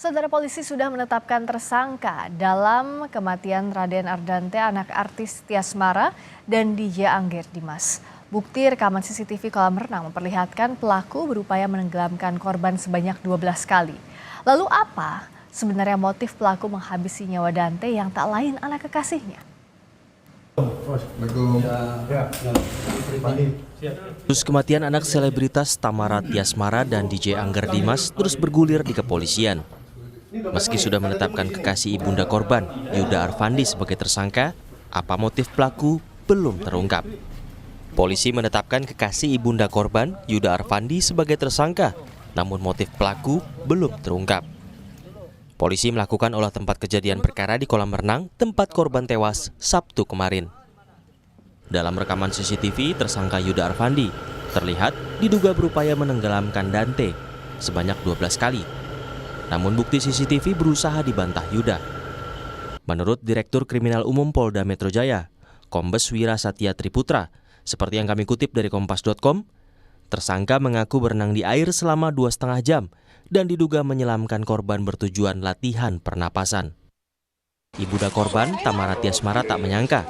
Saudara polisi sudah menetapkan tersangka dalam kematian Raden Ardante, anak artis Tiasmara dan DJ Angger Dimas. Bukti rekaman CCTV kolam renang memperlihatkan pelaku berupaya menenggelamkan korban sebanyak 12 kali. Lalu apa sebenarnya motif pelaku menghabisi nyawa Dante yang tak lain anak kekasihnya? Kasus kematian anak selebritas Tamara Tiasmara dan DJ Angger Dimas terus bergulir di kepolisian. Meski sudah menetapkan kekasih ibunda korban, Yuda Arfandi sebagai tersangka, apa motif pelaku belum terungkap. Polisi menetapkan kekasih ibunda korban, Yuda Arfandi sebagai tersangka, namun motif pelaku belum terungkap. Polisi melakukan olah tempat kejadian perkara di kolam renang tempat korban tewas Sabtu kemarin. Dalam rekaman CCTV, tersangka Yuda Arfandi terlihat diduga berupaya menenggelamkan Dante sebanyak 12 kali. Namun bukti CCTV berusaha dibantah Yuda. Menurut Direktur Kriminal Umum Polda Metro Jaya, Kombes Wira Satya Triputra, seperti yang kami kutip dari kompas.com, tersangka mengaku berenang di air selama 2,5 jam dan diduga menyelamkan korban bertujuan latihan pernapasan. Ibunda korban, Tamara Tiasmara, tak menyangka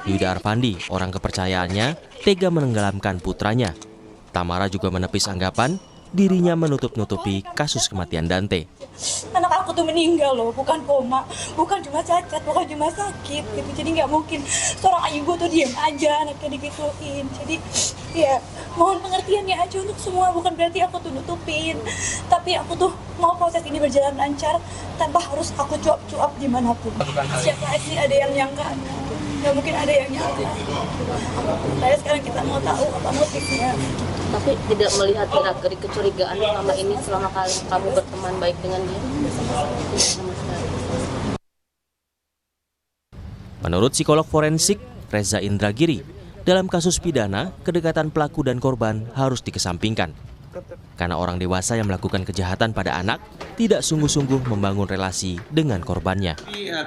Yuda Arfandi, orang kepercayaannya, tega menenggelamkan putranya. Tamara juga menepis anggapan dirinya menutup-nutupi kasus kematian Dante. Anak aku tuh meninggal loh, bukan koma, bukan cuma cacat, bukan cuma sakit gitu. Jadi nggak mungkin seorang ibu tuh diam aja anaknya digituin. Jadi ya mohon pengertiannya aja untuk semua, bukan berarti aku tuh nutupin. Tapi aku tuh mau proses ini berjalan lancar tanpa harus aku cuap-cuap dimanapun. Siapa sih ada yang nyangka? Nggak mungkin ada yang nyangka. Saya sekarang kita mau tahu apa motifnya. Tapi tidak melihat gerak-gerik kecurigaan selama ini, selama kamu berteman baik dengan dia? Menurut psikolog forensik Reza Indragiri, dalam kasus pidana, kedekatan pelaku dan korban harus dikesampingkan. Karena orang dewasa yang melakukan kejahatan pada anak tidak sungguh-sungguh membangun relasi dengan korbannya.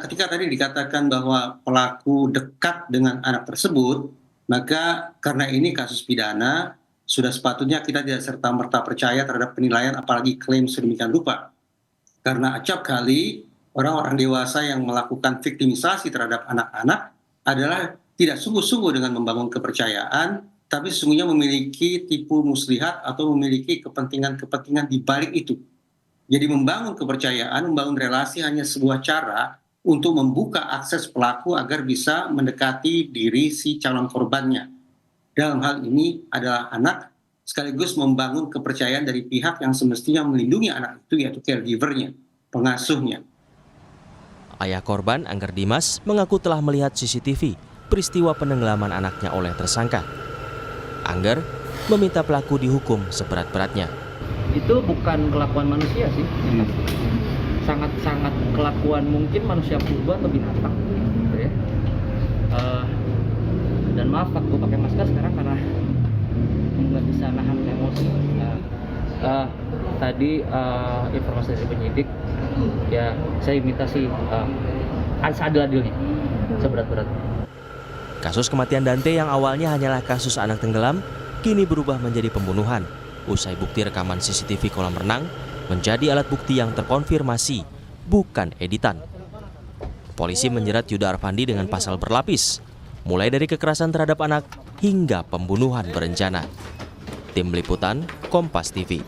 Ketika tadi dikatakan bahwa pelaku dekat dengan anak tersebut, maka karena ini kasus pidana, sudah sepatutnya kita tidak serta-merta percaya terhadap penilaian apalagi klaim sedemikian rupa. Karena acap kali orang-orang dewasa yang melakukan viktimisasi terhadap anak-anak adalah tidak sungguh-sungguh dengan membangun kepercayaan, tapi sesungguhnya memiliki tipu muslihat atau memiliki kepentingan-kepentingan di balik itu. Jadi membangun kepercayaan, membangun relasi hanya sebuah cara untuk membuka akses pelaku agar bisa mendekati diri si calon korbannya. Dalam hal ini adalah anak, sekaligus membangun kepercayaan dari pihak yang semestinya melindungi anak itu, yaitu caregiver-nya, pengasuhnya. Ayah korban, Angger Dimas, mengaku telah melihat CCTV peristiwa penenggelaman anaknya oleh tersangka. Angger meminta pelaku dihukum seberat-beratnya. Itu bukan kelakuan manusia sih, sangat-sangat kelakuan mungkin manusia purba atau binatang, gitu ya. Dan maaf Pak, gue pakai masker sekarang karena nggak bisa nahan emosi. Tadi informasi dari penyidik, ya saya minta sih seadil-adilnya, seberat-berat. Kasus kematian Dante yang awalnya hanyalah kasus anak tenggelam, kini berubah menjadi pembunuhan. Usai bukti rekaman CCTV kolam renang menjadi alat bukti yang terkonfirmasi, bukan editan. Polisi menjerat Yuda Arfandi dengan pasal berlapis, mulai dari kekerasan terhadap anak hingga pembunuhan berencana. Tim Liputan, Kompas TV.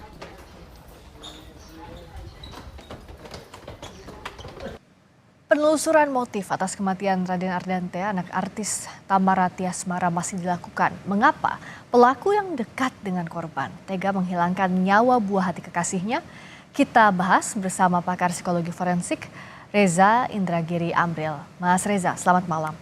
Penelusuran motif atas kematian Raden Ardante, anak artis Tamara Tiasmara, masih dilakukan. Mengapa pelaku yang dekat dengan korban tega menghilangkan nyawa buah hati kekasihnya? Kita bahas bersama pakar psikologi forensik Reza Indragiri Amril. Mas Reza, selamat malam.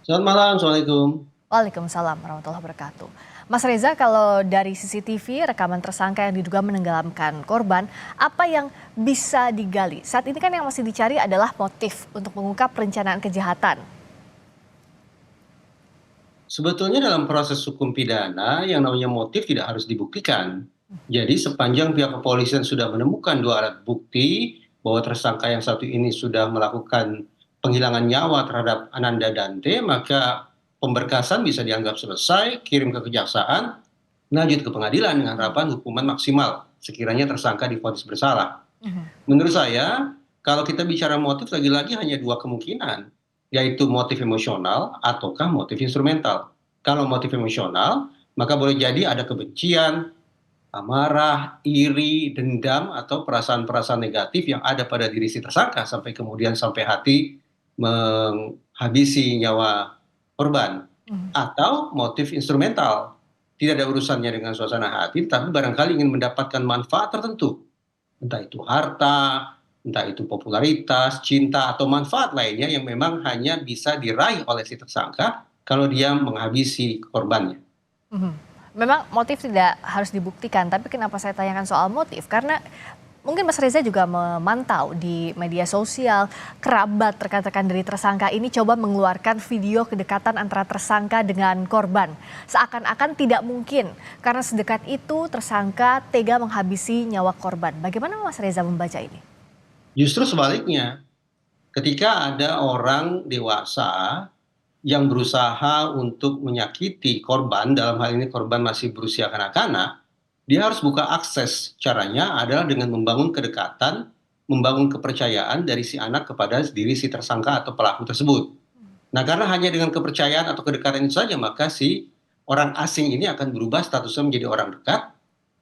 Selamat malam, Assalamualaikum. Waalaikumsalam warahmatullahi wabarakatuh. Mas Reza, kalau dari CCTV rekaman tersangka yang diduga menenggelamkan korban, apa yang bisa digali? Saat ini kan yang masih dicari adalah motif untuk mengungkap perencanaan kejahatan. Sebetulnya dalam proses hukum pidana yang namanya motif tidak harus dibuktikan. Jadi sepanjang pihak kepolisian sudah menemukan dua alat bukti bahwa tersangka yang satu ini sudah melakukan penghilangan nyawa terhadap Ananda Dante, maka pemberkasan bisa dianggap selesai, kirim ke kejaksaan, lanjut ke pengadilan dengan harapan hukuman maksimal sekiranya tersangka divonis bersalah. Menurut saya, kalau kita bicara motif lagi-lagi hanya dua kemungkinan, yaitu motif emosional ataukah motif instrumental. Kalau motif emosional, maka boleh jadi ada kebencian, amarah, iri, dendam, atau perasaan-perasaan negatif yang ada pada diri si tersangka sampai kemudian sampai hati menghabisi nyawa korban. Atau motif instrumental, tidak ada urusannya dengan suasana hati, tapi barangkali ingin mendapatkan manfaat tertentu. Entah itu harta, entah itu popularitas, cinta, atau manfaat lainnya yang memang hanya bisa diraih oleh si tersangka kalau dia menghabisi korbannya. Memang motif tidak harus dibuktikan, tapi kenapa saya tanyakan soal motif? Karena mungkin Mas Reza juga memantau di media sosial, kerabat rekan-rekan dari tersangka ini coba mengeluarkan video kedekatan antara tersangka dengan korban. Seakan-akan tidak mungkin, karena sedekat itu tersangka tega menghabisi nyawa korban. Bagaimana Mas Reza membaca ini? Justru sebaliknya, ketika ada orang dewasa yang berusaha untuk menyakiti korban, dalam hal ini korban masih berusia kanak-kanak, dia harus buka akses. Caranya adalah dengan membangun kedekatan, membangun kepercayaan dari si anak kepada diri si tersangka atau pelaku tersebut. Nah, karena hanya dengan kepercayaan atau kedekatan itu saja, maka si orang asing ini akan berubah statusnya menjadi orang dekat,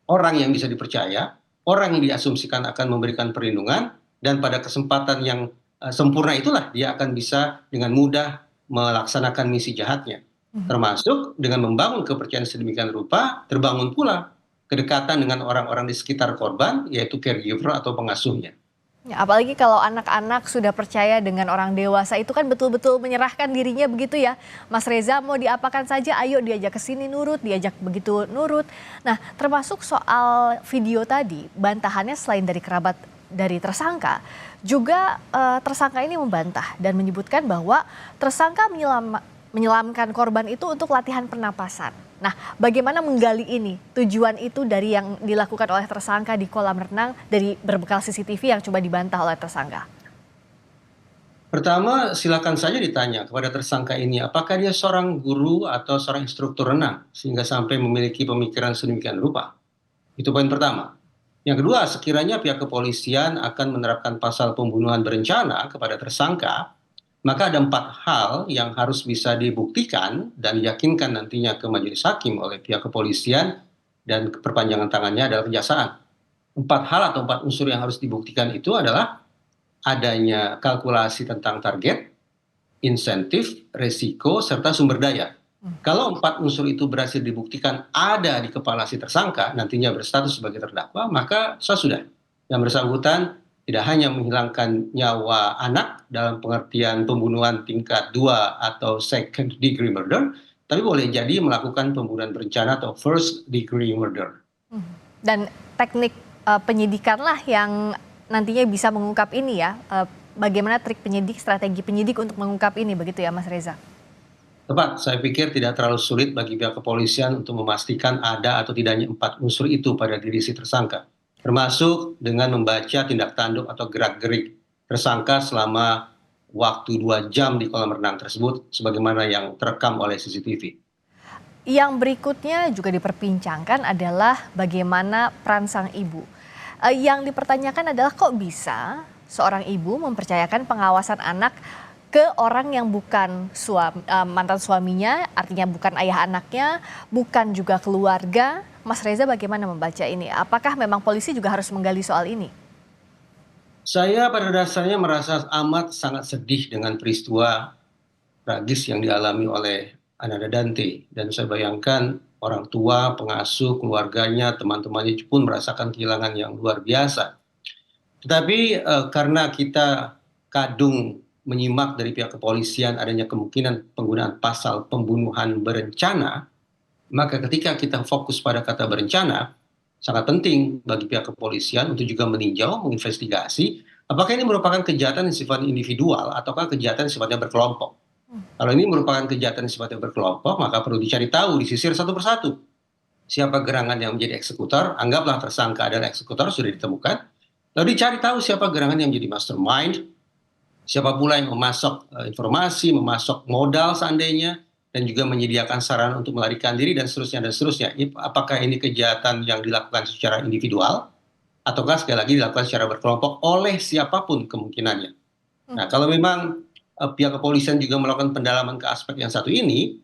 orang yang bisa dipercaya, orang yang diasumsikan akan memberikan perlindungan, dan pada kesempatan yang sempurna itulah dia akan bisa dengan mudah melaksanakan misi jahatnya. Termasuk dengan membangun kepercayaan sedemikian rupa, terbangun pula kedekatan dengan orang-orang di sekitar korban, yaitu caregiver atau pengasuhnya. Ya, apalagi kalau anak-anak sudah percaya dengan orang dewasa itu kan betul-betul menyerahkan dirinya begitu ya. Mas Reza mau diapakan saja, ayo diajak ke sini nurut, diajak begitu nurut. Nah, termasuk soal video tadi, bantahannya selain dari kerabat dari tersangka, juga tersangka ini membantah dan menyebutkan bahwa tersangka menyelamkan korban itu untuk latihan pernapasan. Nah, bagaimana menggali ini? Tujuan itu dari yang dilakukan oleh tersangka di kolam renang dari berbekal CCTV yang coba dibantah oleh tersangka. Pertama, silakan saja ditanya kepada tersangka ini, apakah dia seorang guru atau seorang instruktur renang sehingga sampai memiliki pemikiran sedemikian rupa. Itu poin pertama. Yang kedua, sekiranya pihak kepolisian akan menerapkan pasal pembunuhan berencana kepada tersangka, maka ada 4 hal yang harus bisa dibuktikan dan diyakinkan nantinya ke majelis hakim oleh pihak kepolisian dan perpanjangan tangannya adalah kejaksaan. 4 hal atau 4 unsur yang harus dibuktikan itu adalah adanya kalkulasi tentang target, insentif, resiko, serta sumber daya. Kalau 4 unsur itu berhasil dibuktikan ada di kepala si tersangka, nantinya berstatus sebagai terdakwa, maka sudah. Yang bersangkutan tidak hanya menghilangkan nyawa anak dalam pengertian pembunuhan tingkat 2 atau second degree murder, tapi boleh jadi melakukan pembunuhan berencana atau first degree murder. Dan teknik penyidikan lah yang nantinya bisa mengungkap ini ya. Bagaimana trik penyidik, strategi penyidik untuk mengungkap ini, begitu ya Mas Reza? Tepat, saya pikir tidak terlalu sulit bagi pihak kepolisian untuk memastikan ada atau tidaknya 4 unsur itu pada diri si tersangka. Termasuk dengan membaca tindak tanduk atau gerak-gerik tersangka selama waktu 2 jam di kolam renang tersebut, sebagaimana yang terekam oleh CCTV. Yang berikutnya juga diperbincangkan adalah bagaimana peran sang ibu. Yang dipertanyakan adalah kok bisa seorang ibu mempercayakan pengawasan anak ke orang yang bukan mantan suaminya, artinya bukan ayah anaknya, bukan juga keluarga. Mas Reza bagaimana membaca ini? Apakah memang polisi juga harus menggali soal ini? Saya pada dasarnya merasa amat sangat sedih dengan peristiwa tragis yang dialami oleh Ananda Dante. Dan saya bayangkan orang tua, pengasuh, keluarganya, teman-temannya pun merasakan kehilangan yang luar biasa. Tetapi karena kita kadung menyimak dari pihak kepolisian adanya kemungkinan penggunaan pasal pembunuhan berencana, maka ketika kita fokus pada kata berencana, sangat penting bagi pihak kepolisian untuk juga meninjau, menginvestigasi, apakah ini merupakan kejahatan yang sifatnya individual ataukah kejahatan yang sifatnya berkelompok. Kalau ini merupakan kejahatan yang sifatnya berkelompok, maka perlu dicari tahu, disisir satu persatu. Siapa gerangan yang menjadi eksekutor, anggaplah tersangka adalah eksekutor, sudah ditemukan. Lalu dicari tahu siapa gerangan yang menjadi mastermind, siapa pula yang memasok informasi, memasok modal seandainya, dan juga menyediakan sarana untuk melarikan diri dan seterusnya dan seterusnya. Apakah ini kejahatan yang dilakukan secara individual ataukah sekali lagi dilakukan secara berkelompok oleh siapapun kemungkinannya. Nah, kalau memang pihak kepolisian juga melakukan pendalaman ke aspek yang satu ini,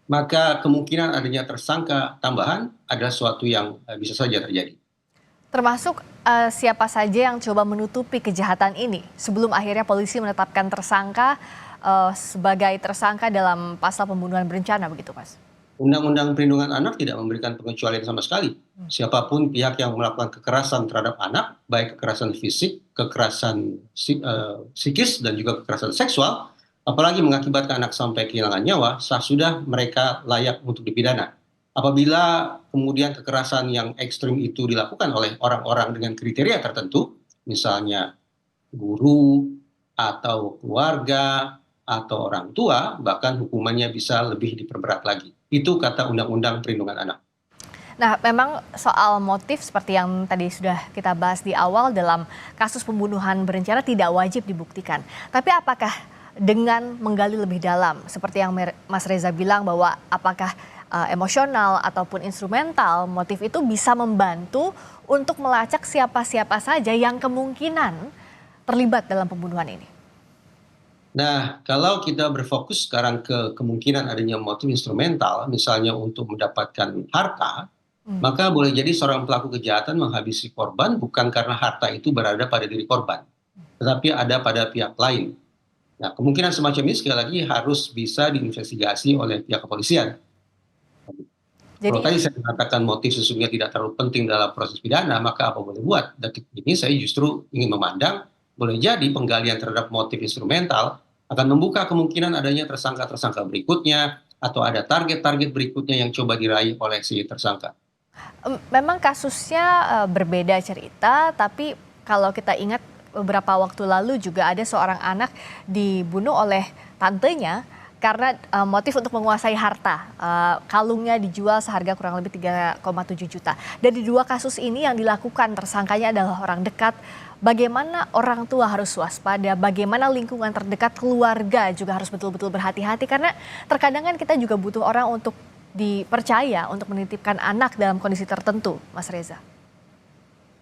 maka kemungkinan adanya tersangka tambahan adalah suatu yang bisa saja terjadi. Termasuk siapa saja yang coba menutupi kejahatan ini sebelum akhirnya polisi menetapkan tersangka sebagai tersangka dalam pasal pembunuhan berencana begitu, Mas? Undang-Undang Perlindungan Anak tidak memberikan pengecualian sama sekali. Siapapun pihak yang melakukan kekerasan terhadap anak, baik kekerasan fisik, kekerasan psikis, dan juga kekerasan seksual, apalagi mengakibatkan anak sampai kehilangan nyawa, sudah mereka layak untuk dipidana. Apabila kemudian kekerasan yang ekstrim itu dilakukan oleh orang-orang dengan kriteria tertentu, misalnya guru, atau keluarga, atau orang tua, bahkan hukumannya bisa lebih diperberat lagi. Itu kata Undang-Undang Perlindungan Anak. Nah, memang soal motif seperti yang tadi sudah kita bahas di awal dalam kasus pembunuhan berencana tidak wajib dibuktikan. Tapi apakah dengan menggali lebih dalam, seperti yang Mas Reza bilang bahwa apakah emosional ataupun instrumental, motif itu bisa membantu untuk melacak siapa-siapa saja yang kemungkinan terlibat dalam pembunuhan ini? Nah, kalau kita berfokus sekarang ke kemungkinan adanya motif instrumental, misalnya untuk mendapatkan harta, maka boleh jadi seorang pelaku kejahatan menghabisi korban bukan karena harta itu berada pada diri korban, tetapi ada pada pihak lain. Nah, kemungkinan semacam ini sekali lagi harus bisa diinvestigasi oleh pihak kepolisian. Kalau tadi saya mengatakan motif sesungguhnya tidak terlalu penting dalam proses pidana, maka apa boleh buat? Detik ini saya justru ingin memandang, boleh jadi penggalian terhadap motif instrumental akan membuka kemungkinan adanya tersangka-tersangka berikutnya, atau ada target-target berikutnya yang coba diraih oleh si tersangka. Memang kasusnya berbeda cerita, tapi kalau kita ingat beberapa waktu lalu juga ada seorang anak dibunuh oleh tantenya karena motif untuk menguasai harta. Kalungnya dijual seharga kurang lebih 3,7 juta. Dan di dua kasus ini yang dilakukan tersangkanya adalah orang dekat. Bagaimana orang tua harus waspada, bagaimana lingkungan terdekat, keluarga juga harus betul-betul berhati-hati. Karena terkadang kan kita juga butuh orang untuk dipercaya untuk menitipkan anak dalam kondisi tertentu, Mas Reza.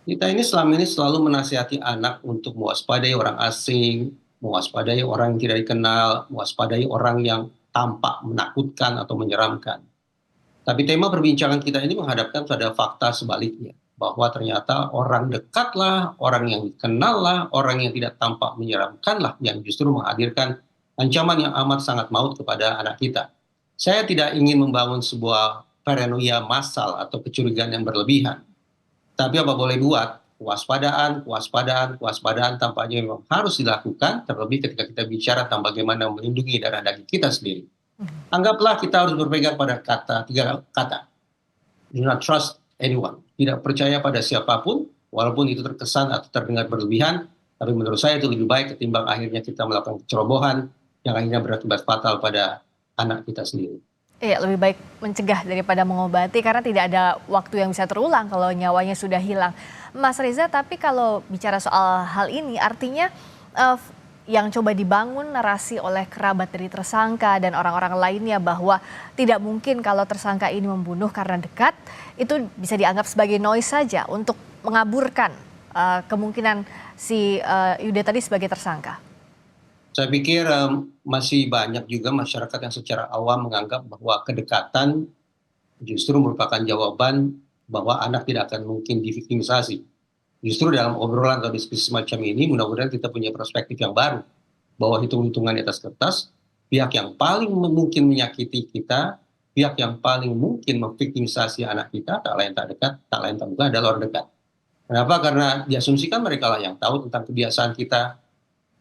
Kita ini selama ini selalu menasihati anak untuk mewaspadai orang asing, mewaspadai orang yang tidak dikenal, mewaspadai orang yang tampak menakutkan atau menyeramkan. Tapi tema perbincangan kita ini menghadapkan pada fakta sebaliknya, bahwa ternyata orang dekatlah, orang yang dikenal lah, orang yang tidak tampak menyeramkan lah yang justru menghadirkan ancaman yang amat sangat maut kepada anak kita. Saya tidak ingin membangun sebuah paranoia massal atau kecurigaan yang berlebihan. Tapi apa boleh buat, kewaspadaan tampaknya memang harus dilakukan, terlebih ketika kita bicara tentang bagaimana melindungi darah daging kita sendiri. Anggaplah kita harus berpegang pada tiga kata. Do not trust anyone. Tidak percaya pada siapapun, walaupun itu terkesan atau terdengar berlebihan, tapi menurut saya itu lebih baik ketimbang akhirnya kita melakukan kecerobohan yang akhirnya berakibat fatal pada anak kita sendiri. Iya, lebih baik mencegah daripada mengobati karena tidak ada waktu yang bisa terulang kalau nyawanya sudah hilang. Mas Reza, tapi kalau bicara soal hal ini artinya yang coba dibangun narasi oleh kerabat dari tersangka dan orang-orang lainnya bahwa tidak mungkin kalau tersangka ini membunuh karena dekat, itu bisa dianggap sebagai noise saja untuk mengaburkan kemungkinan si Yuda tadi sebagai tersangka. Saya pikir masih banyak juga masyarakat yang secara awam menganggap bahwa kedekatan justru merupakan jawaban bahwa anak tidak akan mungkin diviktimisasi. Justru dalam obrolan atau diskusi semacam ini mudah-mudahan kita punya perspektif yang baru. Bahwa hitung-hitungan di atas kertas, pihak yang paling mungkin menyakiti kita, pihak yang paling mungkin memviktimisasi anak kita, tak lain tak dekat, tak lain tak bukan adalah orang dekat. Kenapa? Karena diasumsikan mereka lah yang tahu tentang kebiasaan kita,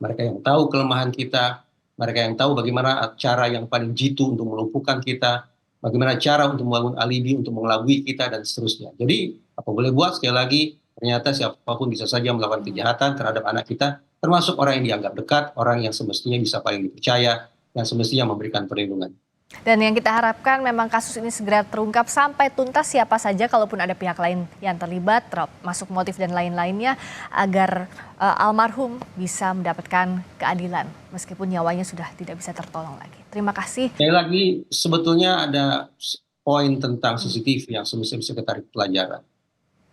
mereka yang tahu kelemahan kita, mereka yang tahu bagaimana cara yang paling jitu untuk melumpuhkan kita, bagaimana cara untuk membangun alibi, untuk mengelabui kita, dan seterusnya. Jadi, apa boleh buat, sekali lagi, ternyata siapapun bisa saja melakukan kejahatan terhadap anak kita, termasuk orang yang dianggap dekat, orang yang semestinya bisa paling dipercaya, yang semestinya memberikan perlindungan. Dan yang kita harapkan memang kasus ini segera terungkap sampai tuntas siapa saja kalaupun ada pihak lain yang terlibat, masuk motif dan lain-lainnya, agar almarhum bisa mendapatkan keadilan meskipun nyawanya sudah tidak bisa tertolong lagi. Terima kasih. Sekali lagi, sebetulnya ada poin tentang CCTV yang semestinya bisa kita tarik pelajaran.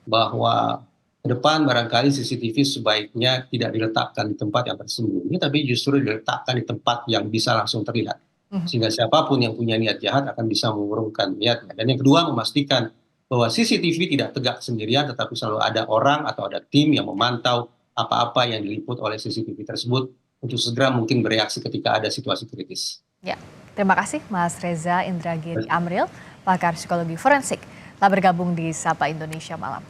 Bahwa ke depan barangkali CCTV sebaiknya tidak diletakkan di tempat yang tersembunyi, tapi justru diletakkan di tempat yang bisa langsung terlihat. Sehingga siapapun yang punya niat jahat akan bisa mengurungkan niatnya. Dan yang kedua, memastikan bahwa CCTV tidak tegak sendirian, tetapi selalu ada orang atau ada tim yang memantau apa-apa yang diliput oleh CCTV tersebut untuk segera mungkin bereaksi ketika ada situasi kritis. Ya, terima kasih Mas Reza Indragiri Amril, pakar psikologi forensik, telah bergabung di Sapa Indonesia Malam.